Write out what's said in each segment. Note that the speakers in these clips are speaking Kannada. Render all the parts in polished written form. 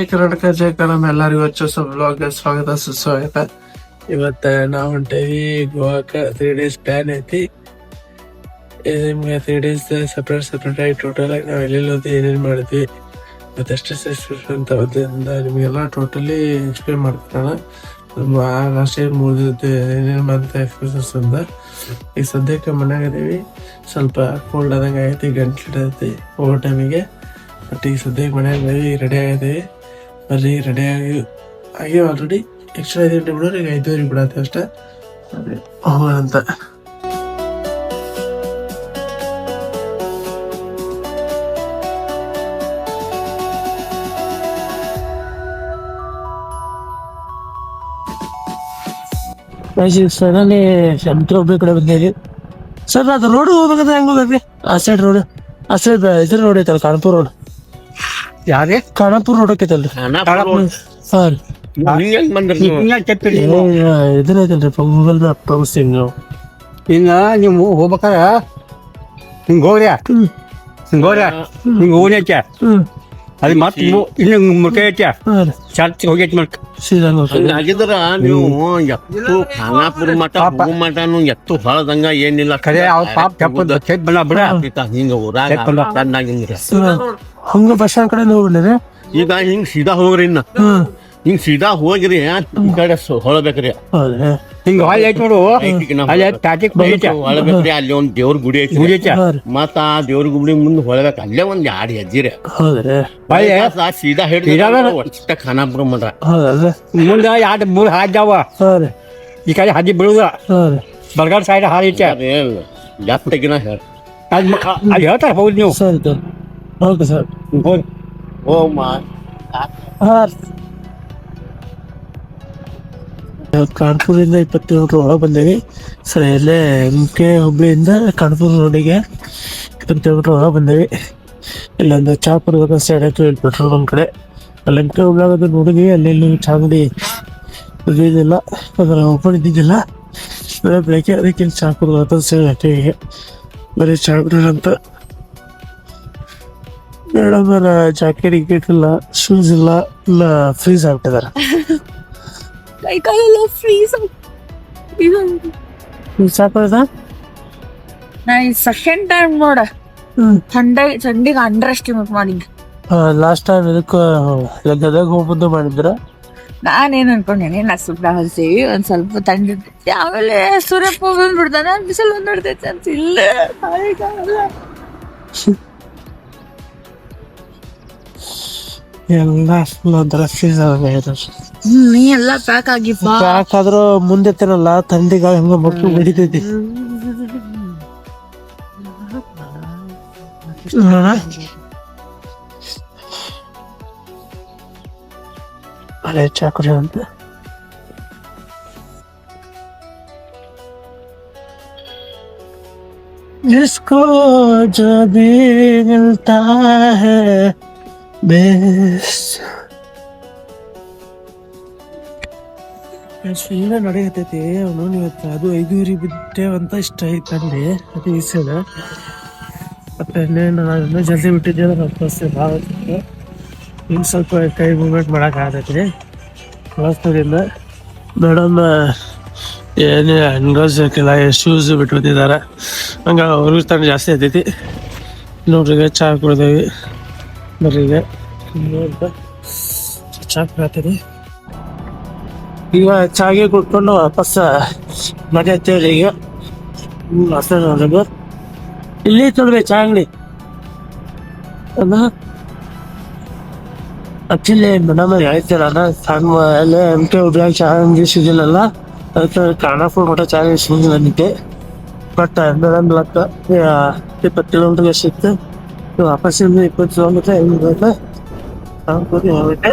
ಜೈ ಕರ್ನಾಟಕ ಜೈ ಕನ್ನಡ ಎಲ್ಲರಿಗೂ ಹೊಸ ಬ್ಲಾಗ್ ಸ್ವಾಗತ ಸುಸ್ವಾಗತ. ಇವತ್ತ ನಾವು ಹೊಂಟೇವಿ ಗೋವಾಕ 3 days ಪ್ಲಾನ್ ಐತಿ. ನಿಮ್ಗೆ 3 days ಸಪ್ರೇಟ್ ಆಗಿ ಟೋಟಲ್ ಆಗಿ ನಾವು ಎಲ್ಲೆಲ್ಲಿ ಹೋದ್ವಿ ಏನೇನು ಮಾಡಿದ್ವಿ ಮತ್ತೆಷ್ಟು ಅಂತ ನಿಮಗೆಲ್ಲ ಟೋಟಲಿ ಎಕ್ಸ್ಪ್ಲೇನ್ ಮಾಡ್ತಾನ. ಲಾಸ್ಟ್ ಟೈಮ್ 3 ದಿನದ ಏನೇನು ಬಂತ ಎಕ್ಸ್ಪೀರಿಯನ್ಸ್ ಅಂತ. ಈಗ ಸದ್ಯಕ್ಕೆ ಮನ್ಯಾಗ ಅದೀವಿ, ಸ್ವಲ್ಪ ಕೋಲ್ಡ್ ಆದಂಗೆ ಐತಿ, ಗಂಟ್ಲು ಹಿಡಿದೈತಿ ಓವರ್ ಟೈಮಿಗೆ. ಬಟ್ ಈಗ ಸದ್ಯಕ್ಕೆ ಮನೆಯಾಗ ರೆಡಿ ಆಗಿದ್ದೀವಿ. ಬರ್ರಿ ರೆಡಿ ಆಗ್ಯಾವ ಆಲ್ರೆಡಿ. ಎಕ್ಸ್ಟ್ರಾ 5 ಗಂಟೆ ಬಿಡೋರು ಈಗ 5:30 ಬಿಡತ್ತೆ ಅಷ್ಟೇ. ಹೋಗೋಣ ಅಂತ. ಸಡನ್ಲಿ ಶಂಕರ ಒಬ್ಬರ ಕಡೆ ಬಂದೇವಿ. ಸರ್ ಅದು ರೋಡ್ ಹೋಗ್ಬೇಕಂದ್ರೆ ಹೆಂಗ್ ಹೋಗ್ಬೇಕ್ರಿ? ಆ ಸೈಡ್ ರೋಡ್, ಆ ಸೈಡ್ ಇದ್ರ ರೋಡ್ ಐತಲ್ಲ, ಖಾನಾಪುರ ರೋಡ್. ಯಾರೇ ಖಾನಾಪುರ ರೋಡ್ ಐತಲ್ರಿ? ಸರ್ ಇದನ್ನ ಐತಲ್ರಿ ಗೂಗಲ್ ಮ್ಯಾಪ್ ತೋರಿಸ್ತೀನಿ ನೀವು. ಈಗ ನೀವು ಹೋಗ್ಬೇಕಾರ ಹಿಂಗೆ ಹೋಗ್ಯಾಚ ಅದು ಮತ್ತೆ ಇಲ್ಲಿ ಮುಖ ಐತ್ಯಾ ಚರ್ಚ್ ಹೋಗೈತಿ ಮಲ್ಕ ಆಗಿದ್ರ ನೀವು ಎತ್ತು ಖಾನಾಪುರ ಮಠ ಹೋಗೋ ಮಠನು ಎತ್ತು ಹೊಳದಂಗ ಏನಿಲ್ಲ. ಖರೆ ಅವ್ರ ಪಾಪ ತಪ್ಪದ ಚೇತ್ ಬಣ್ಣ ಬಿಡ ಹಿಂಗ ಊರಾಗ ಚೆನ್ನಾಗಿಂದ್ರ ಹಂಗ ಬಸ್ ಸ್ಟ್ಯಾಂಡ್ ಕಡೆ ಹೋಗ್ಬಿಡ್ರಿ. ಈಗ ಹಿಂಗ್ ಸೀದಾ ಹೋಗ್ರಿ, ಇನ್ನ ಹಿಂಗ್ ಸೀದಾ ಹೋಗ್ರಿ ಈ ಕಡೆ ಹೊಳಬೇಕ್ರಿ. ಹಿಂಗ ಹೊಳೆ ಐತಿ ನೋಡು, ಅಲ್ಲಿ ಪ್ಯಾಟಿಕ್ ಹೊಳಬೇಕ್ರಿ. ಅಲ್ಲಿ ಒಂದ್ ದೇವ್ರ ಗುಡಿ ಐತಿ, ಮತ್ತ ಆ ದೇವ್ರ ಗುಡಿ ಮುಂದೆ ಹೊಳಬೇಕ. ಅಲ್ಲೇ ಒಂದ್ 2 ಹೆಜ್ಜೆ ಸೀದಾ ಹಿಡಿದ ಖಾನಾಪುರ ಮಠ. ಮುಂದೆ 2-3 ಹಾದ್ಯಾವ. ಈ ಕಡೆ ಹಾದಿ ಬೀಳುದ ಬರ್ಗಾಡ್ ಸೈಡ್ ಹಾದಿ ಐತೆ. ಜಾಸ್ತಿಗಿನ ಹೇಳಿ ಅಲ್ಲಿ ಹೇಳ್ತಾರೆ ಹೌದು ನೀವು. Okay sir. ಕಾನ್ಪುರಿಂದ 20 ಕಿಲೋಮೀಟರ್ ಒಳಗೆ ಬಂದೇವಿ ಸರ್. ಇಲ್ಲೇ MK ಹುಬ್ಳಿಯಿಂದ ಕಾನ್ಪುರ ರೋಡಿಗೆ 20 ಕಿಲೋಮೀಟರ್ ಒಳಗೆ ಬಂದೇವಿ. ಇಲ್ಲೊಂದು ಚಾ ಕುಡಿಬೇಕ ಸೈಡ್ ಆಯ್ತು, ಇಲ್ಲಿ ಪೆಟ್ರೋಲ್ ಬಂಕ್ ಕಡೆ. ಅಲ್ಲಿ MK ಹುಬ್ಳಿಯಾಗ ನೋಡಿದ್ವಿ, ಅಲ್ಲಿ ಚಾ ಅಂಗಡಿ ಇದ್ದಿದ್ದಿಲ್ಲ, ಅದರ ಓಪನ್ ಇದ್ದಿದ್ದಿಲ್ಲ. ಬೆಳಗ್ಗೆ ಅದಕ್ಕೆ ಚಾ ಕುಡಿದ ಸೈಡ್ ಆಯ್ತು. ಹೀಗೆ ಬರೀ ಚಾ ಕುಡಿಯೋಂತ ಮೇಡಮ್ ಜಾಕೆಟ್ ಗಿಕೆಟ್ ಇಲ್ಲ, ಶೂಸ್ ಇಲ್ಲ, ಇಲ್ಲ ಫ್ರೀಸ್ ಆಗ್ಬಿಟ್ಟಿದಾರೆ. ಕೈಕಾಲೆಲ್ಲ ಫ್ರೀಸ್ ಸಾಕೋದ. ನಾ ಈ ಸೆಕೆಂಡ್ ಟೈಮ್ ನೋಡ ಚಂಡಿಗೆ ಅಂಡರ್ ಎಸ್ಟಿಮೇಟ್ ಮಾಡಿದ್ದೆ. ಲಾಸ್ಟ್ ಟೈಮ್ ಇದಕ್ಕೆ ಗದಗ ಹೋಗ್ಬಂದು ಮಾಡಿದ್ರ. ನಾನೇನ್ ಅನ್ಕೊಂಡೇನೆ, ನಾ ಸುಬ್ರ ಹಲ್ಸೇವಿ ಒಂದ್ ಸ್ವಲ್ಪ ತಂಡಿರ್ತೈತಿ, ಆಮೇಲೆ ಸೂರ್ಯಪ್ಪ ಬಂದ್ಬಿಡ್ತಾನ, ಬಿಸಿಲು ಬಂದ್ಬಿಡ್ತೈತಿ ಅಂತ. ಇಲ್ಲ ಎಲ್ಲ ಫುಲ್ ಒಂಥರ ಫ್ರೀಸ್ ಆಗ. ನೀ ಎಲ್ಲ ಪ್ಯಾಕ್ ಆಗಿ ಪ್ಯಾಕ್ ಆದ್ರೂ ಮುಂದೆ ತಿನ್ನಲ್ಲ, ಥಂಡಿಗಾಗ ಹಂಗ ಮಕ್ಕಳು ನಡಿತೈತಿ. ಅಲ್ಲೇ ಚಾ ಕುಡಿಯೋ ಅಂತ. जिसको जो भी मिलता है बेस्ट ಸುಮ್ಮನೆ ನಡೆಯತೈತಿ. ಅವನು ಇವತ್ತು ಅದು 5:30 ಬಿಟ್ಟೇವಂತ ಇಷ್ಟ ಐತಂడి. ಅದು ಈಸದ ಮತ್ತೆ ನಾನು ಜಲ್ದಿ ಬಿಟ್ಟಿದ್ದೆ ಅಂದ್ರೆ ಭಾಳ ಇನ್ನು ಸ್ವಲ್ಪ ಕೈ ಮೂವ್ಮೆಂಟ್ ಮಾಡಕ್ ಆಗತೈತಿ ವಾಸ್ತವದಿಂದ. ಮೇಡಮ್ ಏನು ಹಂಗಲ್ಸ್ ಹಾಕಿಲ್ಲ, ಶೂಸ್ ಬಿಟ್ಬಿಟ್ಟಿದ್ದಾರೆ, ಹಂಗ ಅವ್ರಿಗೆ ತಾನು ಜಾಸ್ತಿ ಆಗ್ತೈತಿ. ನೋಡ್ರಿ ಈಗ ಚಹಾ ಕುಡ್ದೇವಿ. ಬರ್ರಿ ಈಗ ಚಹಾ ಕುಡತ್ತೀವಿ. ಈಗ ಚಾಗೆ ಕುಡ್ಕೊಂಡು ವಾಪಸ್ ಮನೆ ಹತ್ತೇವ್ರಿ. ಈಗ ಇಲ್ಲಿ ತೊಳ್ರಿ ಚಾ ಅಂಗಡಿ ಅಲ್ಲ. ಆಕ್ಚುಲಿ ಮೇಡಮ್ ಹೇಳ್ತೀರಲ್ಲ, ಎಲ್ಲ MK ಹುಬ್ಳಿಯಾಗ ಚಾ ಅಂಗಡಿ ಸಿಗಿಲ್ಲಲ್ಲ, ಅದಕ್ಕೆ ಖಾನಾಪುರ ಮಠ ಚಾ ಸಿಗಿಲ್ಲ ನಿಕ್ಕೆ. ಬಟ್ ಮೇಡಮ್ ಲಕ್ಕ 20 ಕಿಲೋಮೀಟರ್ಗೆ ಸಿಕ್ತು. ವಾಪಸ್ 20 ಕಿಲೋಮೀಟರ್ ಹೋಗ್ಬಿಟ್ಟೆ.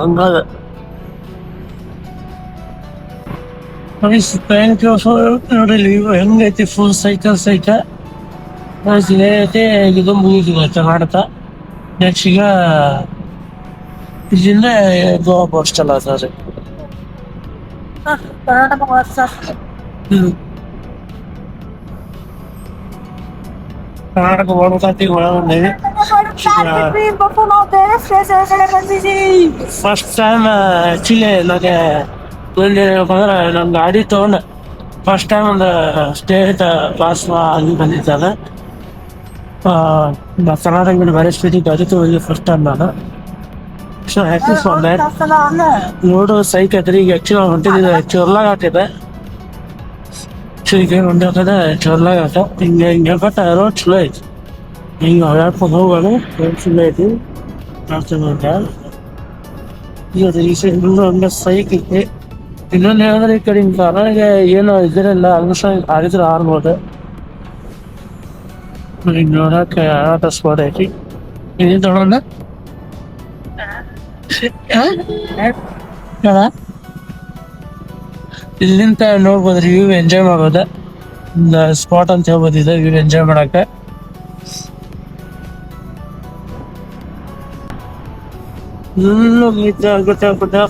ಹಂಗಾದ ನೋಡ್ರಿ ಹೆಂಗೈತಿ. ಫುಲ್ ಸೈಕಲ್ ಐತಿ. ಇದು ಮುಗಿದಿಲ್ಲ ಕರ್ನಾಟಕ. ನೆಕ್ಸ್ಟ್ ಈಗ ಇಲ್ಲಿಂದ ಗೋವಾ ಬಸ್ ಚಲ ಸರ್. ಕರ್ನಾಟಕ ಹೋಗ್ಬೇಕಂತ ಒಳ ಬಂದೇವಿ. ಫಸ್ಟ್ ಟೈಮ್ ಆಕ್ಚುಲಿ ನನಗೆ ಹೇಳ್ಬೇಕಂದ್ರೆ ನನ್ನ ಗಾಡಿ ತೊಗೊಂಡು ಫಸ್ಟ್ ಟೈಮ್ ಒಂದು ಸ್ಟೇಟ್ ಕ್ಲಾಸ್ ಅಲ್ಲಿ ಬಂದಿದ್ದಾನೆ. ಕರ್ನಾಟಕ ಯೂನಿವರ್ಸಿಟಿ ಗಾಡಿ ತೊಗೊಂಡು ಫಸ್ಟ್ ಟೈಮ್ ನಾನು. So happy for that. ನೋಡು ಸೈಕ್ ಐತ್ರಿ. ಈಗ ಆಕ್ಚುಲಿ ಹೊಂಟಿದ್ದೆ ಚೋರ್ಲಾಗ ಆಟಿದೆ. ಈಗ ಹೊಂಟಿದೆ ಚೋರ್ಲಾಗ ಆಟ. ಹಿಂಗೆ ಬಟ್ ರೋಡ್ ಚಲೋ ಐತಿ. ಹಿಂಗೆ ಓಡಾಡ್ಕೊಂಡು ಹೋಗೋಣ. ರೋಡ್ ಚಲೋ ಐತಿ. ಈಗ ಇನ್ನೊಂದು ಹಂಗೆ ಸೈಕ್ ಐತಿ. ಇನ್ನೊಂದು ಹೇಳಿದ್ರೆ ಈ ಕಡೆ ಹಿಂಗೆ ಕರ್ನಾಟಕ ಏನು ಇದ್ರಿಲ್ಲ ಆಲ್ಮೋಸ್ಟ್ ಆಗಿದ್ರೆ ಆರ್ಬೋದು. ಹಿಂಗೆ ನೋಡಕ್ಕೆ ಆಟ ಸ್ಪಾಟ್ ಐತಿ. ಇದು ತೊಗೊಳೋಣ. ಇಲ್ಲಿಂದ ನೋಡ್ಬೋದ್ರಿ ವ್ಯೂ ಎಂಜಾಯ್ ಮಾಡ್ಬೋದ. ಸ್ಪಾಟ್ ಅಂತ ಹೇಳ್ಬೋದು ಇದು ವ್ಯೂ ಎಂಜಾಯ್ ಮಾಡಕ್ಕೆ.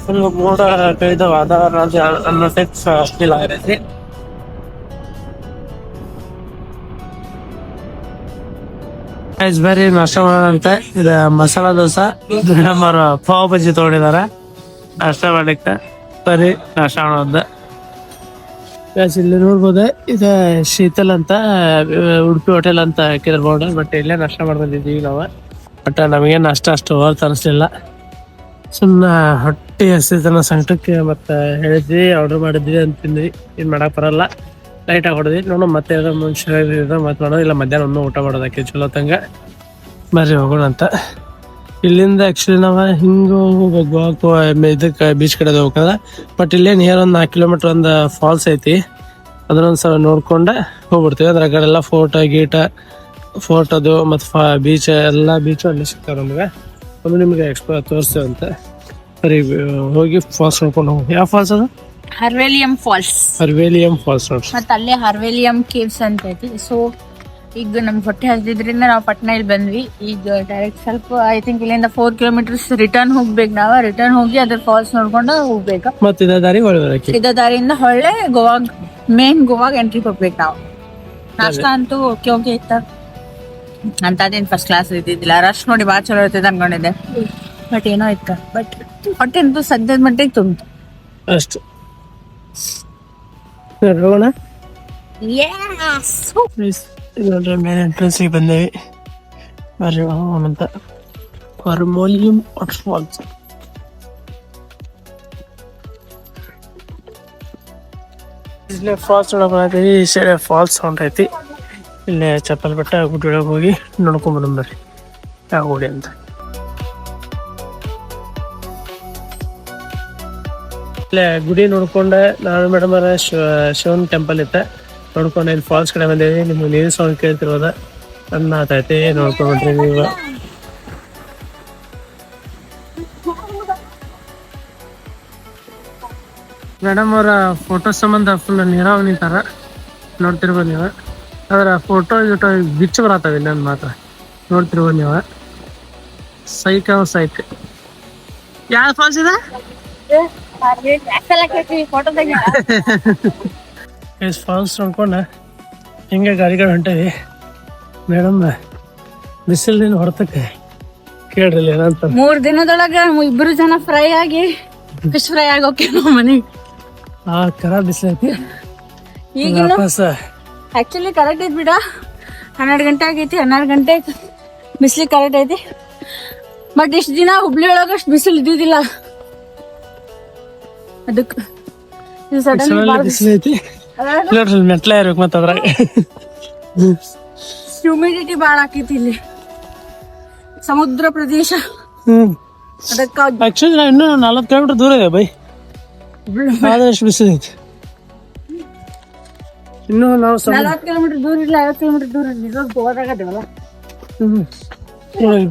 ಫುಲ್ ಮೋಡ ಕೈದ ವಾತಾವರಣ ಅನ್ನೋ ಟೆಕ್ಸ್ ಫೀಲ್ ಆಗೈತಿ. ಬರೀ ನಾಷ್ಟ ಮಾಡೋಣಂತ. ಇದು ಮಸಾಲಾ ದೋಸೆ, ನಮ್ಮರು ಪಾವ್ ಬಜ್ಜಿ ತೊಗೊಂಡಿದಾರ ನಾಷ್ಟ ಮಾಡ್ಲಿಕ್ಕೆ. ಬರೀ ನಾಷ್ಟ ಮಾಡೋದ. ಇಲ್ಲಿ ನೋಡ್ಬೋದ ಇದು ಶೀತಲ್ ಅಂತ ಉಡುಪಿ ಹೋಟೆಲ್ ಅಂತ ಹಾಕಿದ್ರು ಬೋರ್ಡ್. ಬಟ್ ಇಲ್ಲೇ ನಾಷ್ಟ ಮಾಡ್ಬಂದಿದ್ದೀವಿ ನಾವು. ಬಟ್ ನಮಗೇನು ನಾಷ್ಟ ಅಷ್ಟು ವರ್ತ್ ಅನಿಸ್ಲಿಲ್ಲ. ಸುಮ್ಮನೆ ಹೊಟ್ಟೆ ಹಸಿತನ ಸಂಕಟಕ್ಕೆ ಮತ್ತೆ ಹೇಳಿದ್ವಿ, ಆರ್ಡರ್ ಮಾಡಿದ್ವಿ ಅಂತಿದ್ವಿ. ಏನು ಮಾಡಕ್ಕೆ ಬರಲ್ಲ. ಲೈಟಾಗಿ ಹೊಡೆದ್ವಿ ನೋಡೋಣ. ಮತ್ತೆ ಮುಂಚೆ ಮತ್ತೆ ಮಾಡೋದು ಇಲ್ಲ ಮಧ್ಯಾಹ್ನ ಒಂದು ಊಟ ಮಾಡೋದಕ್ಕೆ ಚಲೋ ತಂಗ. ಬರ್ರಿ ಹೋಗೋಣ ಅಂತ. ಇಲ್ಲಿಂದ ಆ್ಯಕ್ಚುಲಿ ನಾವು ಹಿಂಗೆ ಹೋಗ್ಬೇಕು ಇದಕ್ಕೆ ಬೀಚ್ ಕಡೆ ಹೋಗ್ಬೇಕಂದ್ರೆ. ಬಟ್ ಇಲ್ಲೇ ನಿಯರ್ ಒಂದು 4 ಕಿಲೋಮೀಟ್ರ್ ಒಂದು ಫಾಲ್ಸ್ ಐತಿ. ಅದನ್ನೊಂದು ಸಲ ನೋಡ್ಕೊಂಡು ಹೋಗ್ಬಿಡ್ತೀವಿ. ಅದ್ರ ಕಡೆ ಎಲ್ಲ ಫೋಟೋದು ಮತ್ತು ಬೀಚ್ ಎಲ್ಲ ಬೀಚು ಅಲ್ಲಿ ಸಿಗ್ತಾವೆ ನಮ್ಗೆ. ಅದು ನಿಮಗೆ ತೋರಿಸ್ತೇವೆ ಅಂತ. ಸರಿ ಹೋಗಿ ಫಾಲ್ಸ್ ನೋಡ್ಕೊಂಡು ಹೋಗಿ. ಯಾವ ಫಾಲ್ಸ್ ಅದು? ಹರ್ವೇಲಿಯಂ ಫಾಲ್ಸ್ ನೋಡಿ. ಮತ್ತೆ ಅಲ್ಲೇ ಹರ್ವೇಲಿಯಂ ಕೇವ್ಸ್ ಅಂತ ಐತಿ. ಸೊ ಈಗ ನಮ್ಗೆ ಹೊಟ್ಟೆ ಹಸಿದ್ರಿಂದ ನಾವು ಪಟ್ನಾ ಇಲ್ಲಿ ಬಂದ್ವಿ. ಈಗ ಡೈರೆಕ್ಟ್ ಸ್ವಲ್ಪ ಐ ಥಿಂಕ್ ಇಲ್ಲಿಂದ 4 ಕಿಲೋಮೀಟರ್ಸ್ ರಿಟರ್ನ್ ಹೋಗ್ಬೇಕು. ನಾವು ರಿಟರ್ನ್ ಹೋಗಿ ಅದ್ರ ಫಾಲ್ಸ್ ನೋಡ್ಕೊಂಡು ಹೋಗ್ಬೇಕು. ಮತ್ತೆ ಇದೇ ದಾರಿಯಿಂದ ಹೊಳ್ಳೆ ಗೋವಾಗ ಎಂಟ್ರಿ ಕೊಡ್ಬೇಕು ನಾವು. ನಾಷ್ಟ ಅಂತೂ ಓಕೆ ಇತ್ತ. ಅಂತದೇನು ಫಸ್ಟ್ ಕ್ಲಾಸ್ ಇದ್ದಿದ್ದಿಲ್ಲ. ರಶ್ ನೋಡಿ ಭಾಳ ಚಲೋ ಇರ್ತೈತೆ ಅನ್ಕೊಂಡಿದ್ದೆ. ಬಟ್ ಏನೋ ಇತ್ತ. ಬಟ್ ಹೊಟ್ಟೆ ಅಂತೂ ಸದ್ಯದ ಮಟ್ಟಿಗೆ ತುಂಬಿತು ಅಷ್ಟು. ಹೋಗೋಣ. ನೋಡ್ರಿ ಮೇನ್ ಎಂಟ್ರೆನ್ಸಿಗೆ ಬಂದೇವಿ. ಬರ್ರಿ ಹೋಗೋಣಂತ. ಹರ್ವೇಲಿಯಂ ವಾಟರ್ ಫಾಲ್ಸ್. ಇಲ್ಲೇ ಫಾಲ್ಸ್ ನೋಡೋಕೆ ಈ ಸೈಡ್ ಫಾಲ್ಸ್ ಸೌಂಡ್ ಐತಿ. ಇಲ್ಲೇ ಚಪ್ಪಲ್ ಬೆಟ್ಟ ಗುಡ್ಡ ಒಳಗೆ ಹೋಗಿ ನೋಡ್ಕೊಂಡ್ ಬರ್ರಿ ಯಾವ ಗುಡಿ ಅಂತ. ಇಲ್ಲೇ ಗುಡಿ ನೋಡ್ಕೊಂಡೆ ನಾನು ಮೇಡಮ್ ಶಿವನ್ ಟೆಂಪಲ್ ಇತ್ತ ನೋಡ್ಕೊಂಡು ಇಲ್ಲಿ ಫಾಲ್ಸ್ ಕಡೆ ಬಂದೇವಿ. ನಿಮ್ಗೆ ನೀರು ಸೌಂಡ್ ಕೇಳ್ತಿರೋದ ನನ್ನ ಆತೈತಿ ನೋಡ್ಕೊಂಡ್ರಿ ನೀವು. ಮೇಡಮ್ ಅವರ ಫೋಟೋ ಸಂಬಂಧ ಫುಲ್ ನೀರಾವ್ ನಿಂತಾರ ನೋಡ್ತಿರ್ಬೋದು ನೀವು. ಅದ್ರ ಫೋಟೋ ಗಿಟೋ ಬಿಚ್ಚು ಬರತ್ತವ ಇನ್ನೊಂದು ಮಾತ್ರ ನೋಡ್ತಿರ್ಬೋದು ನೀವು. ಸೈಕ್ ಯಾವ ಫಾಲ್ಸ್ ಇದೆ? ಫಾಲ್ಸ್ ನೋಡ್ಕೊಂಡ ಹಿಂಗೆ ಗಾಡಿಗಳು ಹೊಂಟೇವಿ. ಮೇಡಮ್ ಬಿಸಿಲಿನ ಹೊರತಕ್ಕೆ ಕೇಳ್ರಿ ಏನಂತ. 3 ದಿನದೊಳಗ 2 ಜನ ಫ್ರೈ ಆಗಿ ಫಿಶ್ ಫ್ರೈ ಆಗೋಕೆ ನಾವು ಮನೆಗೆ. ಕರ ಬಿಸಿಲೈತಿ. ಈಗ ಆಕ್ಚುಲಿ ಕರೆಕ್ಟ್ ಐತಿ ಬಿಡ. 12 ಗಂಟೆ ಆಗೈತಿ. 12 ಗಂಟೆ ಆಯ್ತು. ಬಿಸಿಲು ಕರೆಕ್ಟ್ ಐತಿ. ಬಟ್ ಇಷ್ಟು ದಿನ ಹುಬ್ಳಿ ಒಳಗೆ ಅಷ್ಟು ಬಿಸಿಲು ಇದ್ದಿದ್ದಿಲ್ಲ. ಅದಕ್ಕೆ ಬಿಸಿಲೈತಿ. ಮೆಟ್ಲ ಇರ್ಬೇಕು ಮತ್ತೆ ಅದ್ರಾಗ ಹ್ಯೂಮಿಡಿಟಿ ಭಾಳ ಆಕೈತಿ ಇಲ್ಲಿ. ಸಮುದ್ರ ಪ್ರದೇಶ. ಅದಕ್ಕೆ ಆಕ್ಚುಲಿ ನಾವು ಇನ್ನೂ 40 ಕಿಲೋಮೀಟರ್ ದೂರ ಇದೆ ಬೈ. ಆದಷ್ಟು ಬಿಸಿಲೈತಿ. ಇನ್ನೂ ನಾವು 40 ಕಿಲೋಮೀಟರ್ ದೂರ ಇಲ್ಲ, 50 ಕಿಲೋಮೀಟರ್ ದೂರ ಇಲ್ಲ. ಗೋವಾದಾಗದೇವಲ್ಲ.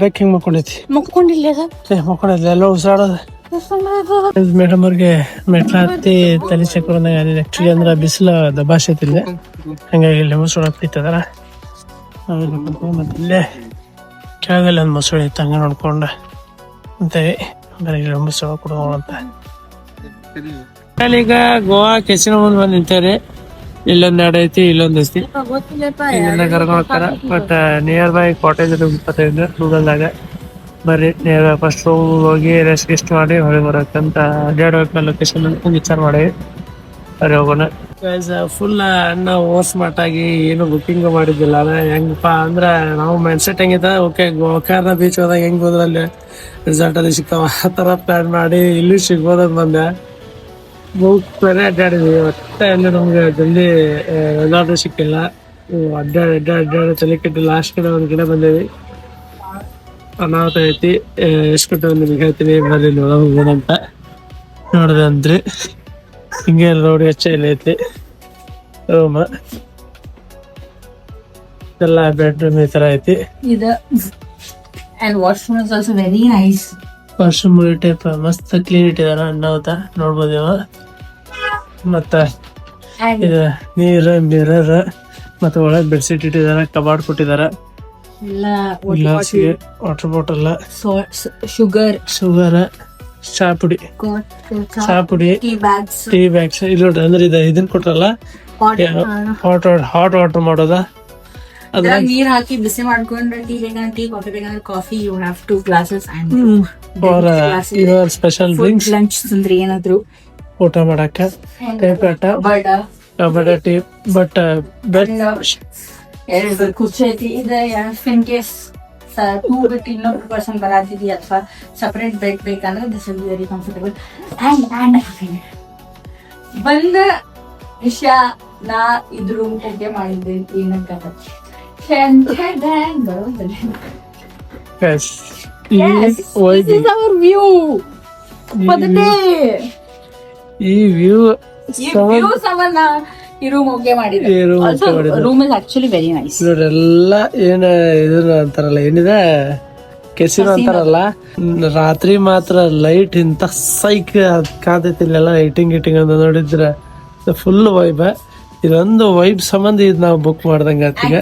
ಬೆಕ್ಕ ಹಿಂಗೆ ಮಕ್ಕೊಂಡೈತಿ. ಮಕ್ಕೊಂಡಿಲ್ಲ ಮಕ್ಕೊಂಡಿಲ್ಲ ಎಲ್ಲ ಉಸಿರಾಡೋದು. ಮೇಡಮ್ ಅವ್ರಿಗೆ ಮೆಟ್ಲ ಹತ್ತಿ ತಲೆ ಚಕ್ರ ಬಂದಾಗ ಆಕ್ಚುಲಿ ಅಂದ್ರೆ ಬಿಸಿಲು ದಬಾಶೈತಿಲ್ಲ. ಹಂಗಾಗಿ ಇಲ್ಲಿ ಮೊಸರು ಹತ್ತಿತ್ತದಲ್ಲ ಮತ್ತೆ ಇಲ್ಲೇ ಕೆಳಗಲ್ಲಿ ಒಂದು ಮೊಸರು ಇತ್ತು. ಹಂಗೆ ನೋಡ್ಕೊಂಡು ಅಂತೇವಿ. ಬರೀ ಮೊಸರು ಕೊಡೋಣ ಅಂತ. ಈಗ ಗೋವಾ ಕೆಸಿನೋ ಮುಂದೆ ಬಂದು ನಿಂತೇವ್ರಿ. ಇಲ್ಲೊಂದ್ ಎರಡು ಐತಿ, ಇಲ್ಲೊಂದ್ ಐತಿ. ಇದನ್ನ ಕರ್ಕೊಂಡ್ ಹೋಗ್ತಾರ. ಬಟ್ ನಿಯರ್ ಬೈ ಕಾಟೇಜ್ 25 ಗೂಗಲ್ದಾಗ ಬರ್ರಿ. ನಿಯರ್ ಬೈ ಫಸ್ಟ್ ಹೋಗಿ ರೆಸ್ಟ್ ಗಿಸ್ಟ್ ಮಾಡಿ ಹೊರಗೆ ಬರಕ್ಕಂತ ಅಡ್ಡಾಡೋ ಲೊಕೇಶನ್ ಅಂತ ವಿಚಾರ ಮಾಡಿ ಸರಿ ಹೋಗೋಣ. ಫುಲ್ ನಾವು ಸ್ಮಾರ್ಟ್ ಆಗಿ ಏನು ಬುಕ್ಕಿಂಗ್ ಮಾಡಿದ್ದಿಲ್ಲ. ಅದ ಹೆಂಗಪ್ಪ ಅಂದ್ರ ನಾವು ಮೈಂಡ್ ಸೆಟ್ ಹೆಂಗಿದೆ, ಓಕೆ ಗೋಕರ್ಣ ಬೀಚ್ ಹೋದಾಗ ಹೆಂಗ್ ಹೋದ್ರೆ ಅಲ್ಲಿ ರಿಸಾರ್ಟ್ ಅಲ್ಲಿ ಸಿಗ್ತಾವ ಆ ತರ ಪ್ಲಾನ್ ಮಾಡಿ ಇಲ್ಲಿ ಸಿಗ್ಬೋದಂತ ಬಂದೆ. ಬೇರೆ ಅಡ್ಡಾಡಿದ್ವಿ, ಒಟ್ಟೆ ಅಲ್ಲಿ ನಮ್ಗೆ ಜಲ್ದಿ ರೆಸಾರ್ಟ್ ಸಿಕ್ಕಿಲ್ಲ. ಅಡ್ಡಾಡಿ ತಲೆ ಕೆಟ್ಟು ಲಾಸ್ಟ್ ಕಡೆ ಒಂದ್ ಗಿಡ ಬಂದೇವಿ. ಅನಾಹುತ ಐತಿ. ಎಷ್ಟು ಕೊಟ್ಟು ನಿಮ್ಗೆ ಹೇಳ್ತೀನಿ, ಬರ್ರಿ ನೋಡ ಹೋಗೋದಂತ. ನೋಡಿದೆ ಅಂದ್ರಿ ಹಿಂಗೆ ರೋಡ್ ಹೆಚ್ಚ ಇಲ್ಲ ಐತಿ ರೂಮ್ ಎಲ್ಲ ಬೆಡ್ರೂಮ್ ಈ ತರ ಐತಿ. ವಾಶ್ರೂಮ್ ಟೈಪ್ ಮಸ್ತ್ ಕ್ಲೀನ್ ಇಟ್ಟಿದಾರ. ಅನ್ನಾಹುತ ನೋಡ್ಬೋದು ಇವ. ಮತ್ತ ಇದು ನೀರು ಮಿರರ್ ಮತ್ತೆ ಒಳಗೆ ಬೆಡ್ಶೀಟ್ ಇಟ್ಟಿದಾರ, ಕಬಾರ್ಡ್ ಕೊಟ್ಟಿದಾರ, ವಾಟರ್ ಬಾಟಲ್, ಶುಗರ್, ಚಾ ಪುಡಿ, ಟೀ ಬ್ಯಾಗ್ಸ್ ಇಲ್ಲಿ ನೋಡ್ರಿ. ಅಂದ್ರೆ ಇದನ್ನ ಕೊಟ್ರಲ್ಲ ಹಾಟ್ ವಾಟರ್ ಮಾಡೋದ, ಅದ್ರ ನೀರ್ ಹಾಕಿ ಬಿಸಿ ಮಾಡ್ಕೊಂಡ್ರೆ ಟೀ ಬೇಕಂದ್ರೆ ಟೀ, ಕಾಫಿ ಬೇಕಂದ್ರೆ coffee. You have 2 glasses and your special drinks. Lunch ಅಂದ್ರೆ ಏನಾದ್ರು ಊಟ ಮಾಡಕ್ಕ ಕಬಡ ಟೀ. ಬಟ್ ಬೆಡ್ ಎರಡು ಕುರ್ಚಿ ಐತಿ. ಇದು ಇನ್ ಕೇಸ್ 2 ಬಿಟ್ಟು ಇನ್ನೊಬ್ರು ಪರ್ಸನ್ ಬರಾತಿದಿ ಅಥವಾ ಸಪರೇಟ್ ಬೆಡ್ ಬೇಕಂದ್ರೆ this is very comfortable. And ಬಂದ ವಿಷಯ, ನಾ ಇದು ರೂಮ್ ಓಕೆ ಮಾಡಿದ್ದೆ ಏನಂತ ಈ ವ್ಯೂ ಈ ರೂಮ್ ಓಕೆ ಮಾಡಿದ್ದೆ. Room is actually very nice. ಎಲ್ಲ ಏನ ಇದನ್ನ ಅಂತಾರಲ್ಲ, ಏನಿದೆ ಕೆಸಿನೋ ಅಂತಾರಲ್ಲ, ರಾತ್ರಿ ಮಾತ್ರ ಲೈಟ್ ಇಂತ ಸೈಕ್ ಕಾದೈತಿ. ಇಲ್ಲೆಲ್ಲ ಲೈಟಿಂಗ್ ಅಂತ ನೋಡಿದ್ರ ಫುಲ್ ವೈಬ್. ಇದೊಂದು ವೈಬ್ ಸಂಬಂಧ ಇದು ನಾವು ಬುಕ್ ಮಾಡ್ದಂಗ ಆತೀಗ.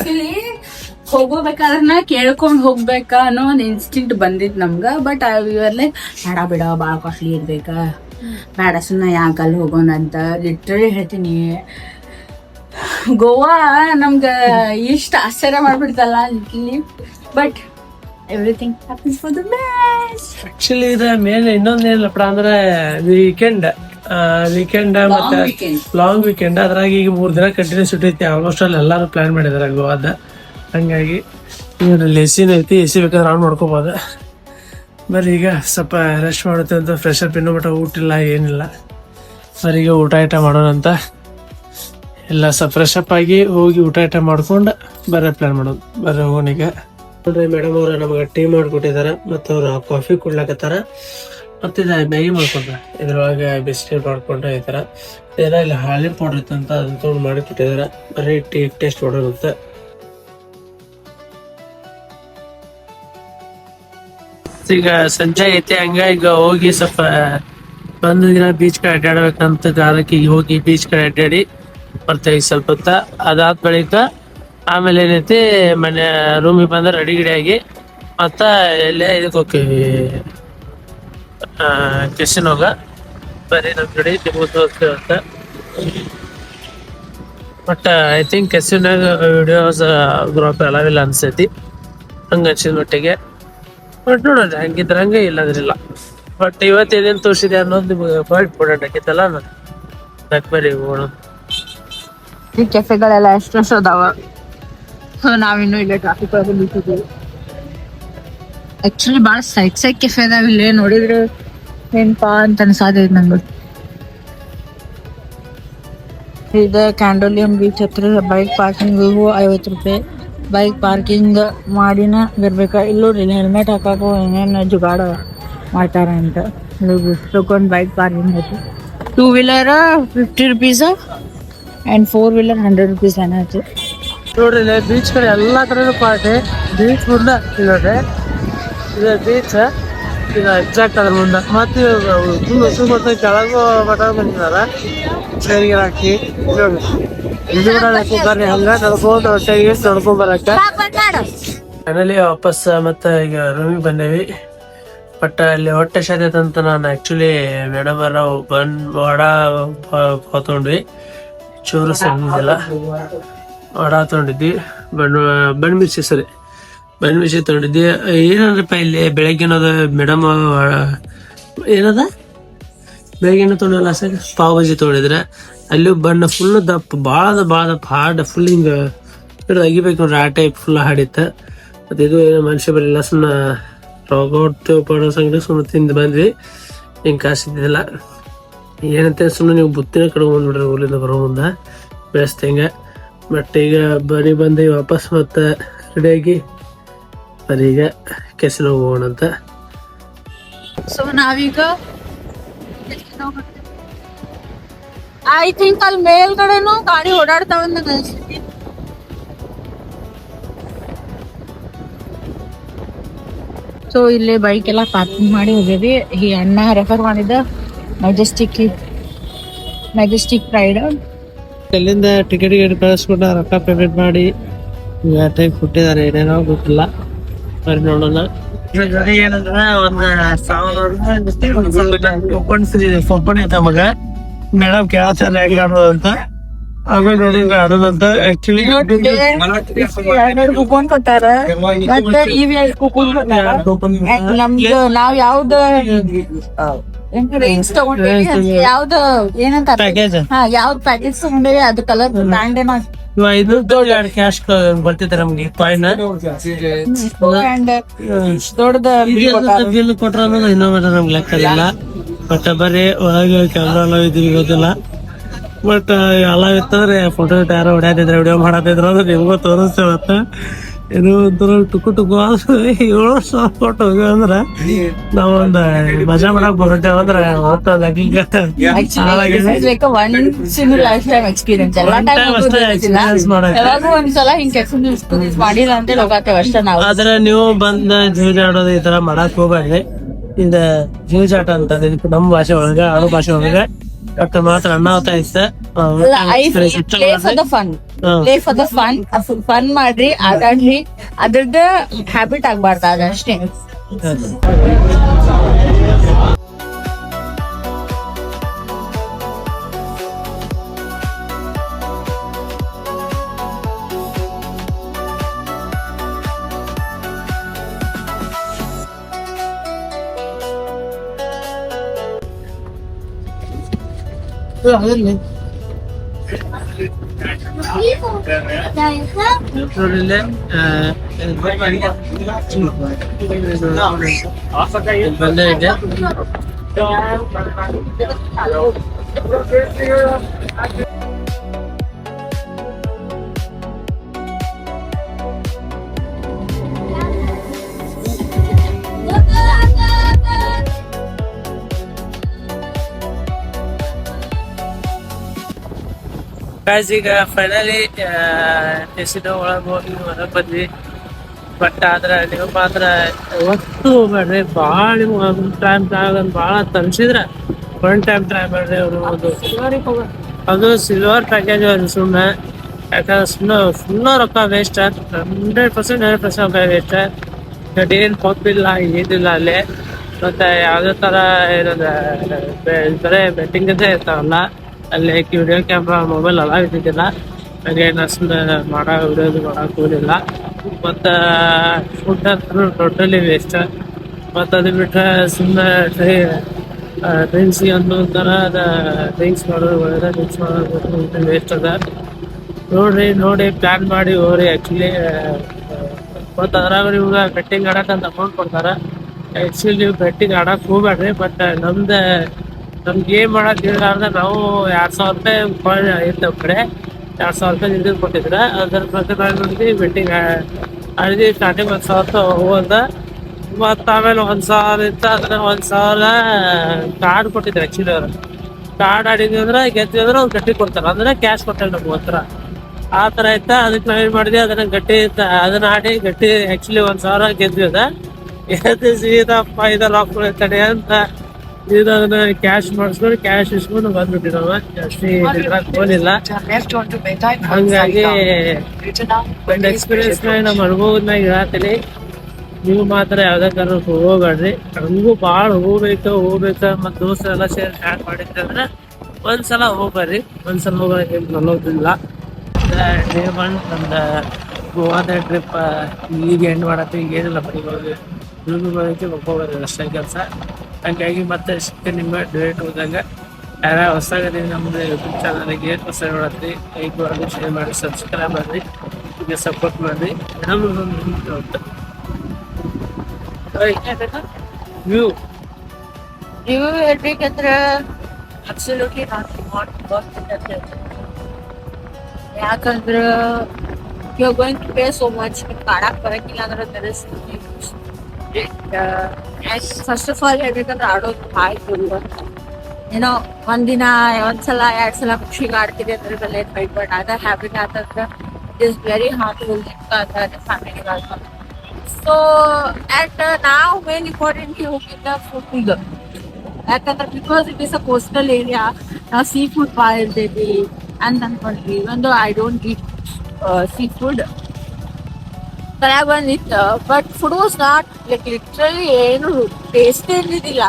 ಹೋಗ್ಬೇಕಾದ್ರೆ ಕೇಳ್ಕೊಂಡ್ ಹೋಗ್ಬೇಕ ಅನ್ನೋ ಒಂದ್ ಇನ್ಸ್ಟಿಂಕ್ಟ್ ಬಂದಿತ್ ನಮ್ಗ. ಬಟ್ ಇವೆಲ್ಲ ಬೇಡ ಬಿಡ, ಬಾಳ ಕಾಸ್ಟ್ಲಿ ಇರ್ಬೇಕ, ಬೇಡ ಸುಮ್ಮನೆ ಯಾಕೆ ಅಲ್ಲಿ ಹೋಗೋಣ ಅಂತ ಲಿಟ್ರಲಿ ಹೇಳ್ತೀನಿ. ಗೋವಾ ನಮ್ಗ ಇಷ್ಟ ಆಶ್ಚರ್ಯ ಮಾಡ್ಬಿಡ್ತಲ್ಲ literally. But everything happens for the best. Actually ಇದ ಮೇಲೆ ಇನ್ನೊಂದೇನಪ್ಪ ಅಂದ್ರೆ ವೀಕೆಂಡ್ ಮತ್ತೆ ಲಾಂಗ್ ವೀಕೆಂಡ್. ಅದ್ರಾಗ ಈಗ 3 ದಿನ ಕಂಟಿನ್ಯೂಸ್ ಐತಿ. ಆಲ್ಮೋಸ್ಟ್ ಅಲ್ಲಿ ಎಲ್ಲಾರು ಪ್ಲಾನ್ ಮಾಡಿದಾರೆ ಗೋವಾದ. ಹಂಗಾಗಿ ಇವರಲ್ಲಿ ಎಸಿನ ಐತಿ, ಎಸಿ ಬೇಕಾದ್ರೆ ಆನ್ ಮಾಡ್ಕೋಬಹುದು. ಬರೀ ಈಗ ಸ್ವಲ್ಪ ರೆಸ್ಟ್ ಮಾಡುತ್ತೆ ಅಂತ ಫ್ರೆಶ್ ಅಪ್. ಇನ್ನೂ ಮಟ್ಟ ಊಟ ಇಲ್ಲ, ಏನಿಲ್ಲ. ಬರೀ ಈಗ ಊಟ ಮಾಡೋಣ ಅಂತ ಎಲ್ಲ ಸ್ವಲ್ಪ ಫ್ರೆಶ್ ಅಪ್ ಆಗಿ ಹೋಗಿ ಊಟ ಮಾಡ್ಕೊಂಡು ಬರೋ ಪ್ಲಾನ್ ಮಾಡೋದು. ಬರೀ ಹೋಗೋಣೀಗ. ನೋಡ್ರಿ ಮೇಡಮ್ ಅವ್ರ ನಮ್ಗೆ ಟೀ ಮಾಡ್ಕೊಟ್ಟಿದಾರ, ಮತ್ತು ಅವ್ರು ಕಾಫಿ ಕುಡ್ಲಾಕತ್ತಾರ, ಮತ್ತೆ ಮ್ಯಾಗಿ ಮಾಡ್ಕೊಂಡ್ರ. ಇದ್ರೊಳಗೆ ಬಿಸ್ಕೆಟ್ ಮಾಡ್ಕೊಂಡ್ರೆ ಈ ಥರ ಎಲ್ಲ ಇಲ್ಲಿ ಹಾಲಿನ ಪೌಡರ್ ಇತ್ತಂತ ಅದನ್ನ ತೊಗೊಂಡು ಮಾಡಿ ಕೊಟ್ಟಿದಾರ. ಬರೀ ಟೀ ಟೇಸ್ಟ್ ಮಾಡೋದಂತ. ಈಗ ಸಂಜೆ ಐತಿ, ಹಂಗ ಈಗ ಹೋಗಿ ಸ್ವಲ್ಪ ಬಂದ ದಿನ ಬೀಚ್ ಕಡೆ ಅಡ್ಡಾಡ್ಬೇಕಂತ ಗಾರಕ್ಕೆ ಹೋಗಿ ಬೀಚ್ ಕಡೆ ಅಡ್ಡಾಡಿ ಬರ್ತೇವೆ ಸ್ವಲ್ಪ ಹೊತ್ತ. ಅದಾದ ಬಳಿಕ ಆಮೇಲೆ ಏನೈತಿ, ಮನೆ ರೂಮಿಗೆ ಬಂದ್ರೆ ರೆಡಿ ಗಿಡಿ ಆಗಿ ಮತ್ತ ಎಲ್ಲೇ ಇದಕ್ಕೆ ಹೋಗ್ತೀವಿ ಕೆಸಿನೋಗ. ಬರೀ ನಮ್ ಕಡೆ ಹೋಗ್ತೇವೆ ಅಂತ. ಬಟ್ ಐ ಥಿಂಕ್ ಕೆಸಿನಾಗ ವಿಡಿಯೋಸ್ ಗ್ರೂಪ್ ಎಲ್ಲವಿಲ್ಲ ಅನ್ಸೈತಿ, ಹಂಗ ಅನ್ಸಿದ ಮಟ್ಟಿಗೆ. ಬಟ್ ನೋಡೋಣ, ಹಂಗಿದ್ರ ಹಂಗೆ ಇಲ್ಲಂದ್ರಿಲ್ಲ. ಬಟ್ ಇವತ್ತು ಏನೇನು ತೋರಿಸಿದೆ ಅನ್ನೋದು ನಿಮ್ಗೆ ಇಂಪಾರ್ಟೆಂಟ್ ಆಕೈತಲ್ಲ, ಬರೀ ಹೋಗೋಣ. ಈ ಕೆಫೆಗಳೆಲ್ಲ ಎಷ್ಟು ಅದಾವ. ನಾವಿನ್ನು ಇಲ್ಲೇ ಟ್ರಾಫಿಕ್ ಒಳಗೆ ನಿಂತಿದ್ದೀವಿ. ಆಕ್ಚುಲಿ ಭಾಳ ಸೈಕ್ ಕೆಫೆ ಅದಾವ ಇಲ್ಲೇ. ನೋಡಿದ್ರೆ ಏನಪ್ಪಾ ಅಂತ ಅನ್ಸಾದೈತಿ ನಂಗೆ. ಇದು ಕ್ಯಾಂಡೋಲಿಯಂ ಬೀಚ್ ಹತ್ರ ಬೈಕ್ ಪಾರ್ಕಿಂಗಿಗೂ 50 ರೂಪಾಯಿ. ಬೈಕ್ ಪಾರ್ಕಿಂಗ್ ಮಾಡಿನ ಬರ್ಬೇಕ. ಇಲ್ಲೂ ಹೆಲ್ಮೆಟ್ ಹಾಕಾಕು ಏನೇನು ಜುಗಾಡ ಮಾಡ್ತಾರ ಅಂತ. ಒಂದು ಬೈಕ್ ಪಾರ್ಕಿಂಗ್ ಐತಿ. 2 wheeler 50 rupees and 4 wheeler 100 rupees ಏನಾಯ್ತು. ನೋಡ್ರಿ ಬೀಚ್ ಕಡೆ ಎಲ್ಲಾ ಕಡೆ ಪಾರ್ಟಿ. ಬೀಚ್ ಮುಂದೆ ನೋಡ್ರಿ, ಇದು ಬೀಚ್. ಇದು ಎಕ್ಸಾಕ್ಟ್ ಅದ್ರ ಮುಂದೆ ಮತ್ತೆ ಮತ್ತೆ ಕೆಳಗು ಮಠ ಬಂದಿದಾರ ಟ್ರೈನ್ಗೆ ಹಾಕಿ. ನೋಡ್ರಿ ಇದು ಕೂಡ ಬರ್ರಿ, ಹಂಗ ನಡ್ಕೊಂಡ್ ಹೊಟ್ಟೆಗೆ ನಡ್ಕೊಂಡ್ ಬರಕ್ಕ. ಫೈನಲಿ ವಾಪಸ್ ಮತ್ತೆ ಈಗ ರೂಮಿಗೆ ಬಂದೇವಿ. ಬಟ್ ಅಲ್ಲಿ ಹೊಟ್ಟೆ ಶಾತೈತಂತ ನಾನು ಆಕ್ಚುಲಿ ಮೇಡಮ್ ನಾವು ವಡ ತೊಗೊಂಡ್ವಿ. ಚೋರಸ್ ಅಂದಿಲ್ಲ ವಡ ತೊಗೊಂಡಿದ್ವಿ ಬಣ್ಣ ಮಿರ್ಚಿ ಸರಿ ಬಣ್ಣ ಮಿರ್ಚಿ ತೊಗೊಂಡಿದ್ವಿ. ಏನಂದ್ರಪ್ಪ ಇಲ್ಲಿ ಬೆಳಗ್ಗೆನದ ಮೇಡಮ್ ಏನದ ಬೆಳಗ್ಗೆನ ತೊಗೊಂಡಲ್ಲ ಸರ್ ಪಾವ್ ಭಾಜಿ ತೊಗೊಂಡಿದ್ರೆ ಅಲ್ಲಿ ಬಣ್ಣ ಫುಲ್ ದಪ್ಪ ಭಾಳ ದಪ್ಪ ಹಾರ್ಡ್ ಫುಲ್ ಹಿಂಗೆ ಅಗಿಬೇಕು ನೋಡ್ರಿ ಆ ಟೈಪ್ ಫುಲ್ ಹಾಡಿತ್ತು. ಮತ್ತು ಇದು ಏನೋ ಮನುಷ್ಯ ಬರಲಿಲ್ಲ ಸುಮ್ಮನೆ ರೋಗೋಟ್ ಪಡೋ ಸಂಗಡಿ ಸುಮ್ಮನೆ ತಿಂದು ಬಂದ್ವಿ. ಹಿಂಗೆ ಕಾಸಿದ್ದಿಲ್ಲ ಏನಂತ ಸುಮ್ಮನೆ ನೀವು ಬುತ್ತಿನ ಕಡೆ ಬಂದ್ಬಿಡ್ರಿ ಊರಿಂದ ಬರೋ ಮುಂದೆ ಬೆಳೆಸ್ತೆ ಹಿಂಗೆ. ಬಟ್ ಈಗ ಬರೀ ಬಂದು ವಾಪಸ್ ಮತ್ತೆ ರೆಡಿಯಾಗಿ ಬರೀ ಈಗ ಕೆಸಿನೋ ಹೋಗೋಣ ಅಂತ. ಸೊ ನಾವೀಗ ಐ ಥಿಂಕ್ ಅಲ್ಲಿ ಮೇಲ್ಗಡೆನೂ ಗಾಡಿ ಓಡಾಡ್ತಾವಂತ ಅನ್ಸುತ್ತೆ. ಸೊ ಇಲ್ಲಿ ಬೈಕ್ ಎಲ್ಲ ಪಾರ್ಕಿಂಗ್ ಮಾಡಿ ಹೋಗಿದ್ವಿ. ಈ ಅಣ್ಣ ರೆಫರ್ ಮಾಡಿದ ಮೆಜೆಸ್ಟಿಕ್ ರೈಡ್. ಅಲ್ಲಿಂದ ಟಿಕೆಟ್ ಕಳಿಸ್ಬಿಟ್ಟು ರೊಕ್ಕ ಪೇಮೆಂಟ್ ಮಾಡಿ ಟೈಪ್ ಕೊಟ್ಟಿದ್ದಾರೆ ಏನೇನೋ ಗೊತ್ತಿಲ್ಲ ಬರೀ ನೋಡೋಣ. ಏನಂದ್ರೆ ಒಂದು 1000 ಕೂಪನ್ ಐತೆ ಮಗ ಮೇಡಮ್ ಕೇಳ್ತಾರೆ ಹೆಂಗ್ ಆಡೋದು ಅಂತ. ಆಮೇಲೆ ನೋಡಿ ಆಡೋದಂತ ಆಕ್ಚುಲಿ ಕೂಪನ್ ಕೊಟ್ಟಾರ ಮತ್ತೆ ಕೂಪನ್ ಕೊಟ್ಟಾರ. ನಮ್ದು ನಾವ್ ಯಾವ್ದು ರೇಂಜ್ ತಗೊಂಡಿವಿ ಯಾವ್ದು ಏನಂತ ಪ್ಯಾಕೇಜ್ ಯಾವ್ದು ಪ್ಯಾಕೇಜ್ ತಗೊಂಡಿವಿ ಅದು ಕಲರ್ ಬ್ರ್ಯಾಂಡ್ ಇದು ಕ್ಯಾಶ್ ಬರ್ತಿದೆ ನಮ್ಗೆ ಕಾಯಿನ್ ದೊಡ್ಡದ ಬಿಲ್ ಕೊಟ್ರ ಅನ್ನೋದು ಇನ್ನೂ ನಮ್ಗೆ ಲೆಕ್ಕದಿಲ್ಲ. ಬಟ್ ಬರೀ ಒಳಗೆ ಕ್ಯಾಮ್ರಾ ಎಲ್ಲ ಇದ್ವಿ ಗೊತ್ತಿಲ್ಲ. ಬಟ್ ಎಲ್ಲ ಇತ್ತಂದ್ರೆ ಫೋಟೋ ಯಾರೋ ಹೊಡ್ಯಾತಿದ್ರೆ ವಿಡಿಯೋ ಮಾಡತ್ತಿದ್ರು ಅಂದ್ರೆ ನಿಮ್ಗೂ ತೋರಿಸ್ತೇವೆ. ಮತ್ತೆ ಏನೋ ಒಂಥರ ಟುಕು 700 ಕೊಟ್ಟು ಹೋಗಿ ಅಂದ್ರೆ ನಾವೊಂದು ಮಜಾ ಮಾಡಕ್ ಬರ್ತೇವೆ ಅಂದ್ರೆ ಒಂದ್ಸಲ ಹಿಂಗ್ ಕೆಲಸ ಮಾಡಿಲ್ಲ ಅಂತ ಹೋಗತ್ತೇವೆ ಅಷ್ಟೇ ನಾವು. ಆದ್ರೆ ನೀವು ಬಂದ ಜೂಜಾಡೋದು ಈ ತರ ಮಾಡಕ್ ಹೋಗ್ಬೇಡ್ರಿ. ಇದ ಜೂಜಾಟ ಅಂತ ನಮ್ಮ ಭಾಷೆ ಒಳಗ ಆಡು ಭಾಷೆ ಒಳಗ ಬಟ್ ಮಾತ್ರ ಅನ್ನಾವತ ಇಷ್ಟ ಫನ್ ಮಾಡ್ರಿ ಆಟಾಡ್ರಿ ಅದ್ರದ್ದು ಹ್ಯಾಬಿಟ್ ಆಗ್ಬಾರ್ದು ಅದಷ್ಟೇ. ಈಗ ಫೈನಲಿ ಕೆಸಿನೋ ಒಳಗೆ ಹೋಗಿ ಹೊರಗೆ ಬಂದ್ವಿ. ಬಟ್ ಆದ್ರೆ ನೀವು ಮಾತ್ರ ಒಟ್ಟು ಹೋಗ್ಬೇಡ್ರಿ. ಭಾಳ ಟೈಮ್ ತಗೊಂಡ್ ಭಾಳ ತನ್ಸಿದ್ರೆ ಒನ್ ಟೈಮ್ ಟ್ರೈ ಮಾಡ್ರಿ. ಅವರು ಅದು ಸಿಲ್ವರ್ ಪ್ಯಾಕೇಜ್ ಅವ್ರಿ ಸುಮ್ಮನೆ. ಯಾಕಂದ್ರೆ ಸುಮ್ಮನೆ ರೊಕ್ಕ ವೇಸ್ಟ್ 100% ರೊಕ್ಕ ವೇಸ್ಟ್. ಬಟ್ ಏನು ಪಪ್ಪಿಲ್ಲ ಏನಿಲ್ಲ ಅಲ್ಲಿ. ಮತ್ತೆ ಯಾವುದೇ ಥರ ಏನಂದ್ರೆ ಬರೇ ಬೆಟ್ಟಿಂಗ್ ಅಂತ ಇರ್ತಾವಲ್ಲ ಅಲ್ಲಿ ವಿಡಿಯೋ ಕ್ಯಾಮ್ರಾ ಮೊಬೈಲ್ ಎಲ್ಲ ಇದ್ದಿದ್ದಿಲ್ಲ. ಹಾಗೆ ಸುಮ್ಮನೆ ವಿಡಿಯೋದು ಮಾಡಕ್ ಹೋಗಿಲ್ಲ. ಮತ್ತು ಫುಡ್ ಅಂತೂ ಟೋಟಲಿ ವೇಸ್ಟ್. ಮತ್ತು ಅದು ಬಿಟ್ಟರೆ ಸುಮ್ಮನೆ ಡ್ರಿಂಕ್ಸಿಗೆ ಅನ್ನೋ ಥರ ಡ್ರಿಂಕ್ಸ್ ಮಾಡೋದು ಒಳ್ಳೆದ ಡ್ರಿಂಕ್ಸ್ ಮಾಡೋದು ವೇಸ್ಟ್ ಅದ. ನೋಡಿ ಪ್ಲ್ಯಾನ್ ಮಾಡಿ ಹೋಗ್ರಿ. ಆ್ಯಕ್ಚುಲಿ ಮತ್ತು ಅದ್ರಾಗ ನಿಮ್ಗೆ ಬೆಟ್ಟಿಂಗ್ ಆಡಕ್ಕೆ ಅಂತ ಅಮೌಂಟ್ ಕೊಡ್ತಾರೆ. ಆ್ಯಕ್ಚುಲಿ ನೀವು ಬೆಟ್ಟಿಂಗ್ ಆಡಕ್ಕೆ ಹೋಗ್ಬೇಡ್ರಿ. ಬಟ್ ನಮ್ಗೆ ಏನು ಮಾಡಕ್ಕಿಲ್ಲ ಅಂದ್ರೆ ನಾವು 2000 ರೂಪಾಯಿ ಇರ್ತೇವೆ ಕಡೆ 2000 ರೂಪಾಯಿ ನಿಂದು ಕೊಟ್ಟಿದ್ರೆ ಅದ್ರ ಪ್ರಕಾರ ನೋಡಿದ್ವಿ ಬೆಟ್ಟಿಂಗ್ ಆಡಿದ್ವಿ. ಸ್ಟಾರ್ಟಿಂಗ್ 1000 ಹೋದ. ಮತ್ತು ಆಮೇಲೆ 1000 ಇತ್ತು. ಅದನ್ನ 1000 ಕಾರ್ಡ್ ಕೊಟ್ಟಿದ್ರು. ಆ್ಯಕ್ಚುಲಿ ಅವರು ಕಾರ್ಡ್ ಆಡಿದ್ವಿ ಅಂದ್ರೆ ಗೆದ್ವಿ ಅಂದ್ರೆ ಅವ್ರು ಗಟ್ಟಿ ಕೊಡ್ತಾರೆ. ಅಂದ್ರೆ ಕ್ಯಾಶ್ ಕೊಟ್ಟರೆ ನಮ್ಗೆ ಹತ್ರ ಆ ಥರ ಇತ್ತು. ಅದಕ್ಕೆ ನಾವೇನು ಮಾಡಿದ್ವಿ ಅದನ್ನ ಗಟ್ಟಿ ಅದನ್ನ ಆಡಿ ಗಟ್ಟಿ ಆ್ಯಕ್ಚುಲಿ 1000 ಗೆದ್ವಿ. ಎದ್ದು ಸೀದಪ್ಪ ಇದೆಲ್ಲ ಹಾಕ್ಕೊಳ್ಳಿ ತಡೆ ಅಂತ ಇದು ಅದನ್ನ ಕ್ಯಾಶ್ ಮಾಡಿಸ್ಕೊಂಡು ಕ್ಯಾಶ್ ಇಸ್ಕೊಂಡು ಬಂದ್ಬಿಟ್ಟಿ ನಾವು. ಜಾಸ್ತಿ ಹೋಲಿಲ್ಲ. ಹಂಗಾಗಿ ಒಂದು ಎಕ್ಸ್ಪೀರಿಯನ್ಸ್ ನಮ್ಮ ಅನುಭವದ್ನಾಗ ಹೇಳ್ತೀನಿ. ನೀವು ಮಾತ್ರ ಯಾವ್ದೇ ಕಾರಣಕ್ಕೂ ಹೋಗ್ಬೇಡ್ರಿ. ನಮಗೂ ಭಾಳ ಹೋಗ್ಬೇಕು ಮತ್ತು ದೋಸ್ತರೆಲ್ಲ ಸೇರಿ ಸ್ಟಾರ್ಟ್ ಮಾಡಿದ್ರೆ ಅಂದ್ರೆ ಒಂದ್ಸಲ ಹೋಗ್ಬರ್ರಿ, ಒಂದ್ಸಲ ಹೋಗೋಕೆ ಅನ್ನೋದಿಲ್ಲ. ಡೇ 1 ನಮ್ದು ಗೋವಾದ ಟ್ರಿಪ್ ಈಗ ಎಂಡ್ ಮಾಡತ್ತೆ. ಈಗ ಏನಿಲ್ಲ, ಬರೀ ಬರೋಕ್ಕೆ ಹೋಗೋದು ಅಷ್ಟೇ ಕೆಲಸ. ಹಂಗಾಗಿ ಮತ್ತೆ ಸಿಗ್ತೀನಿ ನಿಮ್ಮ ಡೇಟ್ ಹೋದಾಗ. ಯಾರ ಹೊಸಾಗದಿ ನಮ್ಮದು ಯೂಟ್ಯೂಬ್ ಚಾನಲ್ಗೆ ಹೊಸ ನೋಡತ್ರಿ, ಲೈಕ್ ಮಾಡಿ, ಶೇರ್ ಮಾಡಿ, ಸಬ್ಸ್ಕ್ರೈಬ್ ಮಾಡಿ, ಈಗ ಸಪೋರ್ಟ್ ಮಾಡಿ. ವ್ಯೂ ಹೇಳ್ಬೇಕಂದ್ರೆ ಅಬ್ಸಲ್ಯೂಟ್ಲಿ ನಾಟ್ ಯಾಕಂದ್ರೆ you are going to pay so much. ಕಾಡಕ್ ಬರಕಿಲ್ಲ ಅಂದ್ರೆ ಫಸ್ಟ್ ಆಫ್ ಆಲ್ ಹೇಳ್ಬೇಕಂದ್ರೆ ಆಡೋದು ಆಯ್ತು. ಏನೋ ಒಂದಿನ ಒಂದ್ಸಲ 2 ಸಲ ಖುಷಿಗೆ ಆಡ್ತೀವಿ ಅಂದ್ರೆ late fight, but other habit ಆತಂದ್ರೆ ಇಟ್ ಇಸ್ ವೆರಿ ಹಾರ್ಮ್ಫುಲ್ ಫ್ಯಾಮಿಲಿಗೆ. ಸೊ ಅಂಡ್ ನಾವು ಮೇನ್ ಇಂಪಾರ್ಟೆಂಟ್ಲಿ ಹೋಗಿದ್ದ ಫುಡ್, ಯಾಕಂದ್ರೆ because it is a coastal area, ನಾವು ಸೀ ಫುಡ್ ಭಾಳ ಇರ್ತೈತಿ ಅಂತ ಅನ್ಕೊಂಡ್ವಿ. ಒಂದು I don't eat sea food ತಲೆಯಾಗ ಬಂದಿತ್ತು, but food was not like literally ಏನು ಟೇಸ್ಟ್ ಇದ್ದಿದ್ದಿಲ್ಲ,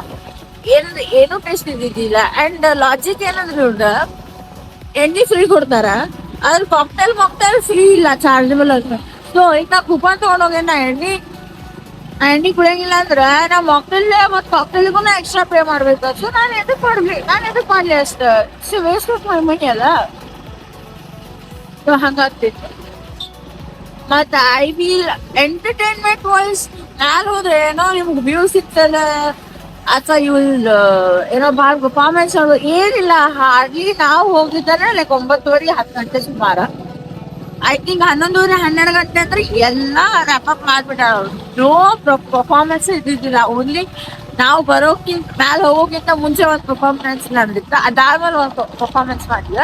ಏನು ಟೇಸ್ಟ್ ಇದ್ದಿದ್ದಿಲ್ಲ. ಅಂಡ್ ಲಾಜಿಕ್ ಏನಂದ್ರೆ ಎಣ್ಣೆ ಫ್ರೀ ಕೊಡ್ತಾರ, ಅದ್ರ ಕಾಕ್ಟೈಲ್ ಫ್ರೀ ಇಲ್ಲ, ಚಾರ್ಜಬಲ್ ಅಂತ. ಸೊ ಈಗ ನಾ ಕೂಪನ್ ತಗೊಂಡೋಗಿ ನಾ ಎಣ್ಣೆ ಕುಡಿಯಂಗಿಲ್ಲ ಅಂದ್ರೆ ನಾ ಮಾಕ್ಟೈಲ್ ಮತ್ತು ಕಾಕ್ಟೈಲ್ಗೂ ಎಕ್ಸ್ಟ್ರಾ ಪೇ ಮಾಡ್ಬೇಕು. ಸೊ ನಾನು ಎದಕ್ಕೆ ಮಾಡಲಿ ಅಷ್ಟು ವೇಸ್ಟ್ ಆಫ್ ಮೈ ಮನಿ ಅಲ್ಲ. ಸೊ ಹಂಗಾಗ್ತಿತ್ತು. ಮತ್ತು ಐ ಫೀಲ್ ಎಂಟರ್ಟೈನ್ಮೆಂಟ್ ವೈಸ್ ನಾನು ಹೋದ್ರೆ ಏನೋ ನಿಮ್ಗೆ ವ್ಯೂ ಸಿಗ್ತದ ಅಥವಾ ಏನೋ ಭಾಳ ಪರ್ಫಾರ್ಮೆನ್ಸ್ ಏನಿಲ್ಲ. ಹಾರ್ಡ್ಲಿ ನಾವು ಹೋಗಿದ್ದಾರೆ ಲೈಕ್ 9:30 10 ಗಂಟೆ ಸುಮಾರು. ಐ ಥಿಂಕ್ 11:30 12 ಗಂಟೆ ಅಂದ್ರೆ ಎಲ್ಲ ರ್ಯಾಪಪ್ ಮಾಡ್ಬಿಟ್ಟಾರ. ನೋ ಪರ್ಫಾರ್ಮೆನ್ಸ್ ಇದ್ದಿದ್ದಿಲ್ಲ. ಓನ್ಲಿ ನಾವು ಮ್ಯಾಲೆ ಹೋಗೋಕ್ಕಿಂತ ಮುಂಚೆ ಒಂದು ಪರ್ಫಾರ್ಮೆನ್ಸ್ ನಡೆದಿತ್ತು, ಅದಾದ್ಮೇಲೆ ಒಂದು ಪರ್ಫಾರ್ಮೆನ್ಸ್ ಮಾಡಿಲ್ಲ.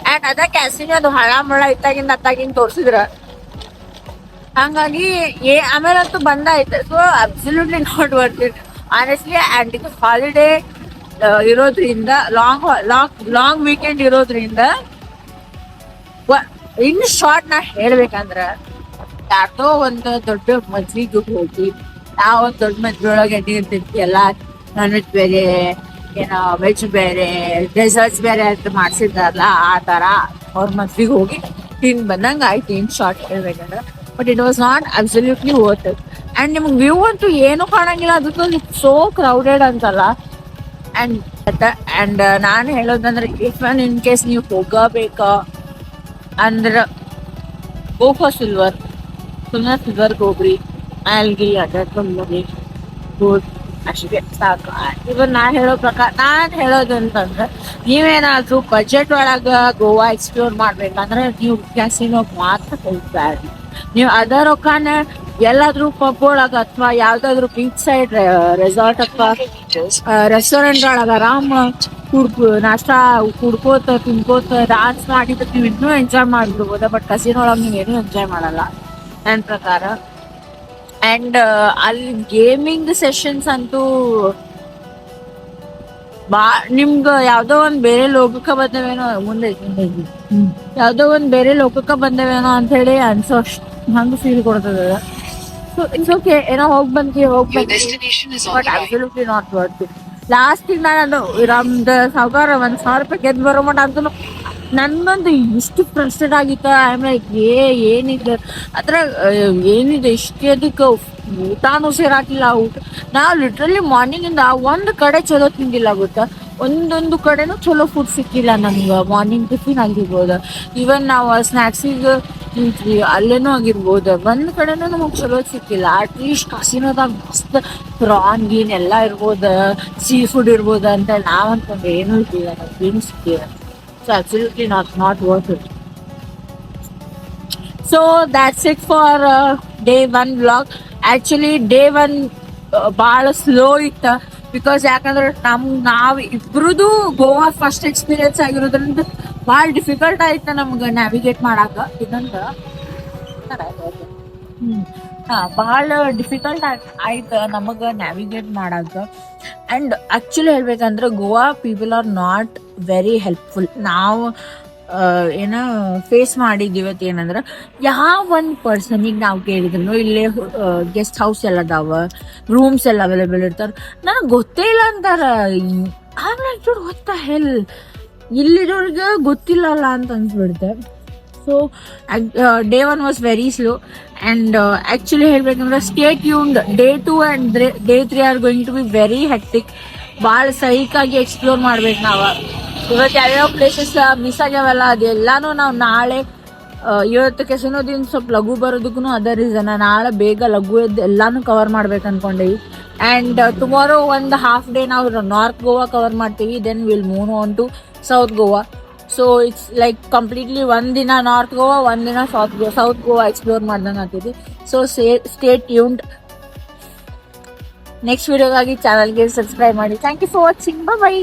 ಆ್ಯಂಡ್ ಅದ ಕ್ಯಾಸಿನ ಅದು ಹಳ ಇತ್ತಾಗಿಂದ ತೋರಿಸಿದ್ರ. ಹಂಗಾಗಿ ಆಮೇಲಂತೂ ಬಂದಾಯ್ತು. So absolutely not worth it honestly. And ಇದು ಹಾಲಿಡೇ ಇರೋದ್ರಿಂದ, ಲಾಂಗ್ ವೀಕೆಂಡ್ ಇರೋದ್ರಿಂದ, ಇನ್ ಶಾರ್ಟ್ ನಾ ಹೇಳ್ಬೇಕಂದ್ರ ಯಾರ್ದೋ ಒಂದು ದೊಡ್ಡ ಮದ್ವಿಗೆ ಹೋಗಿ ನಾವು ಒಂದು ದೊಡ್ಡ ಮದ್ವೆ ಒಳಗೆ ಎಣ್ಣೆ ಇರ್ತೈತಿ, ಎಲ್ಲ ನಾನ್ ವೆಜ್ ಬೇರೆ, ಏನೋ ವೆಜ್ ಬೇರೆ, ಡೆಸರ್ಟ್ಸ್ ಬೇರೆ ಅಂತ ಮಾಡ್ಸಿದಾರಲ್ಲ, ಆ ಥರ ಅವ್ರ ಮದ್ವಿಗೆ ಹೋಗಿ ತಿಂದು ಬಂದಂಗೆ ಆಯ್ತು ಇನ್ ಶಾರ್ಟ್ ಹೇಳ್ಬೇಕಂದ್ರೆ. But it was not absolutely worth it. And ನಿಮ್ಗೆ ವ್ಯೂ ಅಂತೂ ಏನೂ ಕಾಣಂಗಿಲ್ಲ, ಅದಕ್ಕೂ ಸೋ ಕ್ರೌಡೆಡ್ ಅಂತಲ್ಲ. ಆ್ಯಂಡ್ ನಾನು ಹೇಳೋದಂದ್ರೆ ಇಫ್ ಇನ್ ಕೇಸ್ ನೀವು ಹೋಗಬೇಕಾ ಅಂದ್ರೆ ಗೋ ಫಾರ್ ಸಿಲ್ವರ್. ಸುಮ್ಮನೆ ಸಿಲ್ವರ್ಗೆ ಹೋಗ್ರಿ, ಅಲ್ಲಿಗೆ ಅಡ್ಡಾಡ್ಕೊಂಡು ಹೋಗಿ ಗುಡ್ ಅಷ್ಟೇ ಸಾಕು. ಇವನ್ ನಾನು ಹೇಳೋದು ಅಂತಂದ್ರೆ ನೀವೇನಾದ್ರೂ ಬಜೆಟ್ ಒಳಗೆ ಗೋವಾ ಎಕ್ಸ್ಪ್ಲೋರ್ ಮಾಡ್ಬೇಕಂದ್ರೆ ನೀವು ಕ್ಯಾಸಿನೋ ಮಾತ್ರ ಹೋಗ್ಬೇಡಿ. ನೀವು ಅದ ರೊಕ್ಕನ ಎಲ್ಲಾದ್ರೂ ಪಬ್ ಒಳಗ ಅಥವಾ ಯಾವ್ದಾದ್ರು ಬೀಚ್ ಸೈಡ್ ರೆಸಾರ್ಟ್ ಅಥವಾ ರೆಸ್ಟೋರೆಂಟ್ ಒಳಗ ಆರಾಮ ನಾಷ್ಟಾ ಕುಡ್ಕೋತ ತಿನ್ಕೋತ ಡಾನ್ಸ್ ಮಾಡಿದ್ರೆ ನೀವು ಇನ್ನೂ ಎಂಜಾಯ್ ಮಾಡ್ಬಿಡ್ಬೋದ. ಬಟ್ ಕಸಿನೋ ಒಳಗೆ ನೀವೇನು ಎಂಜಾಯ್ ಮಾಡಲ್ಲ ನನ್ನ ಪ್ರಕಾರ. ಅಂಡ್ ಅಲ್ಲಿ ಗೇಮಿಂಗ್ ಸೆಷನ್ಸ್ ಅಂತೂ ನಿಮ್ಗೆ ಯಾವ್ದೋ ಒಂದ್ ಬೇರೆ ಲೋಕಕ್ಕೆ ಬಂದವೇನೋ ಯಾವ್ದೋ ಒಂದ್ ಬೇರೆ ಲೋಕಕ್ಕೆ ಬಂದವೇನೋ ಅಂತ ಹೇಳಿ ಅನ್ಸೋ ಹಂಗ ಫೀಲ್ ಕೊಡ್ತದ. ಸೊ ಇಟ್ಸ್ ಓಕೆ, ಏನೋ ಹೋಗಿ ಬಂದ್ವಿ but absolutely not worth it. ಲಾಸ್ಟಿಗೆ ನಾನು ನಮ್ದು ಸಾವ್ಕಾರ 1,000 ರೂಪಾಯಿ ಗೆದ್ದು ಬರೋ ಮಟ್ಟ ಅಂತೂ ನನ್ನೊಂದು ಇಷ್ಟು ಫ್ರಸ್ಟ್ರೇಟ್ ಆಗಿತ್ತು. ಆಮೇಲೆ ಏನಿದೆ ಅದ್ರ ಏನಿದೆ ಇಷ್ಟೇ, ಅದಕ್ಕೆ ಊಟನೂ ಸೇರಾಕಿಲ್ಲ. ನಾವು ಲಿಟ್ರಲಿ ಮಾರ್ನಿಂಗಿಂದ ಒಂದು ಕಡೆ ಚಲೋ ತಿಂದಿಲ್ಲ ಗೊತ್ತಾ, ಒಂದೊಂದು ಕಡೆನೂ ಚಲೋ ಫುಡ್ ಸಿಕ್ಕಿಲ್ಲ ನಮ್ಗೆ. ಮಾರ್ನಿಂಗ್ ಟಿಫಿನ್ ಆಗಿರ್ಬೋದು, ಈವನ್ ನಾವು ಸ್ನ್ಯಾಕ್ಸಿಗೆ ನಿಂತ್ವಿ ಅಲ್ಲೇನೂ ಆಗಿರ್ಬೋದು, ಒಂದು ಕಡೆನೂ ನಮಗೆ ಚಲೋ ಸಿಕ್ಕಿಲ್ಲ. ಅಟ್ಲೀಸ್ಟ್ ಕಸಿನೋದಾಗ ಮಸ್ತ್ ಪ್ರಾನ್ ಗೀನ್ ಎಲ್ಲ ಇರ್ಬೋದು, ಸೀ ಫುಡ್ ಇರ್ಬೋದು ಅಂತ ನಾವು ಅನ್ಕೊಂಡ್ರೆ ಏನೂ ಇರ್ತಿಲ್ಲ, ನಮ್ಗೆ ಏನು ಸಿಕ್ಕಿಲ್ಲ. So absolutely not worth it. So that's it for day 1 vlog. Actually day 1 ಭಾಳ ಸ್ಲೋ ಇತ್ತು, ಬಿಕಾಸ್ ಯಾಕಂದ್ರೆ ನಾವು ಇಬ್ರದ್ದು ಗೋವಾ ಫಸ್ಟ್ ಎಕ್ಸ್ಪೀರಿಯನ್ಸ್ ಆಗಿರೋದ್ರಿಂದ ಭಾಳ ಡಿಫಿಕಲ್ಟ್ ಆಯ್ತು ನಮ್ಗೆ ನ್ಯಾವಿಗೇಟ್ ಮಾಡಾಕ. ಇದೊಂದು ಭಾಳ ಡಿಫಿಕಲ್ಟ್ ಆಯ್ತು ನಮಗೆ ನ್ಯಾವಿಗೇಟ್ ಮಾಡಾಕ. ಆ್ಯಂಡ್ ಆ್ಯಕ್ಚುಲಿ ಹೇಳ್ಬೇಕಂದ್ರೆ Goa people are not very helpful. ನಾವು ಏನೋ ಫೇಸ್ ಮಾಡಿದ್ದೀವಿ ಇವತ್ತು ಏನಂದ್ರೆ, ಯಾವ ಒಂದು ಪರ್ಸನಿಗೆ ನಾವು ಕೇಳಿದ್ರು ಇಲ್ಲೇ ಗೆಸ್ಟ್ ಹೌಸ್ ಎಲ್ಲ ಅದಾವ, ರೂಮ್ಸ್ ಎಲ್ಲ ಅವೈಲೇಬಲ್ ಇರ್ತಾರೆ, ನನಗೆ ಗೊತ್ತೇ ಇಲ್ಲ ಅಂತಾರೆ. ಆಮೇಲೆ ಗೊತ್ತಾ ಹೆಲ್ ಇಲ್ಲಿರೋರ್ಗೆ ಗೊತ್ತಿಲ್ಲಲ್ಲ ಅಂತ ಅನ್ಸ್ಬಿಡುತ್ತೆ. So day 1 was very slow and actually ಹೇಳ್ಬೇಕಂದ್ರೆ stay tuned. Day 2 and day 3 are going to be very hectic. ಭಾಳ ಸೈಕಾಗಿ ಎಕ್ಸ್ಪ್ಲೋರ್ ಮಾಡ್ಬೇಕು ನಾವು. ಇವತ್ತು ಯಾವ್ಯಾವ ಪ್ಲೇಸಸ್ ಮಿಸ್ ಆಗ್ಯಾವಲ್ಲ ಅದೆಲ್ಲಾನು ನಾವು ನಾಳೆ ಇವತ್ತು ಕೆಸನೋದಿನ ಸ್ವಲ್ಪ ಲಘು ಬರೋದಕ್ಕೂ ಅದೇ ರೀಸನ್. ನಾಳೆ ಬೇಗ ಲಘು ಎದ್ದು ಎಲ್ಲಾನು ಕವರ್ ಮಾಡ್ಬೇಕು ಅನ್ಕೊಂಡೇವಿ. ಆ್ಯಂಡ್ ಟುಮಾರೋ ಒಂದು ಹಾಫ್ ಡೇ ನಾವು ನಾರ್ತ್ ಗೋವಾ ಕವರ್ ಮಾಡ್ತೀವಿ. Then will move on to south Goa. So it's like completely ಒಂದಿನ ನಾರ್ತ್ ಗೋವಾ, ಒಂದಿನ ಸೌತ್ ಗೋವಾ ಎಕ್ಸ್ಪ್ಲೋರ್ ಮಾಡ್ದಂಗೆ ಆಗ್ತೈತಿ. So stay tuned. ನೆಕ್ಸ್ಟ್ ವಿಡಿಯೋಗಾಗಿ ಚಾನಲ್ಗೆ ಸಬ್ಸ್ಕ್ರೈಬ್ ಮಾಡಿ. Thank you for watching. By.